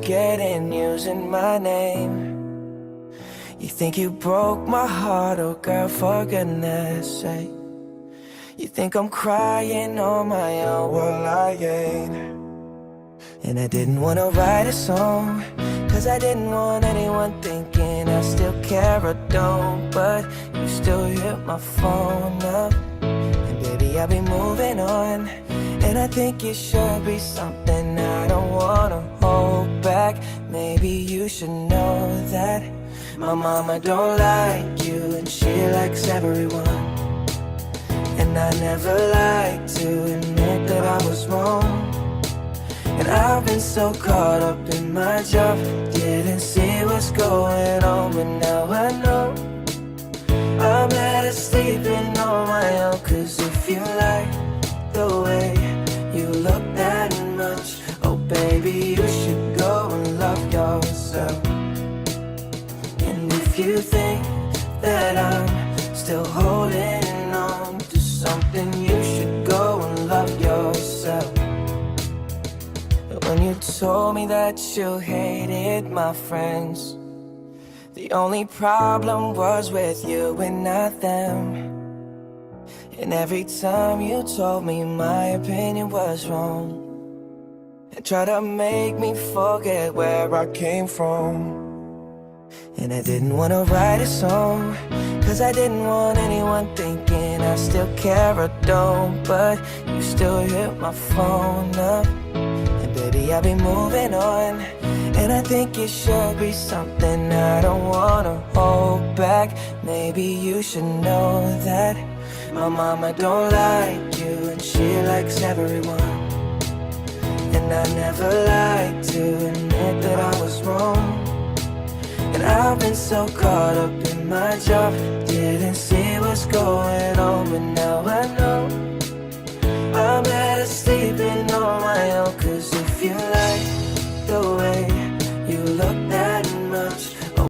forgetting using my name. You think you broke my heart, oh girl, for goodness sake. You think I'm crying on my own, well I ain't. And I didn't wanna write a song, cause I didn't want anyone thinking I still care or don't. But you still hit my phone up, and baby I'll be moving on. And I think it should be something I don't wanna hold back. Maybe you should know that my mama don't like you and she likes everyone. And I never like to admit that I was wrong. And I've been so caught up in my job, didn't see what's going on. But now I know I'm better sleeping on my own. Cause if you like the way you look that much, oh baby, you should go and love yourself. And if you think that I'm still holding on to something, you should go and love yourself. When you told me that you hated my friends, the only problem was with you and not them. And every time you told me my opinion was wrong, and tried to make me forget where I came from. And I didn't wanna write a song, cause I didn't want anyone thinking I still care or don't. But you still hit my phone up, and baby I'll be moving on. And I think it should be something I don't wanna hold back. Maybe you should know that my mama don't like you and she likes everyone. And I never like to admit that I was wrong. And I've been so caught up in my job, didn't see what's going on. But now I know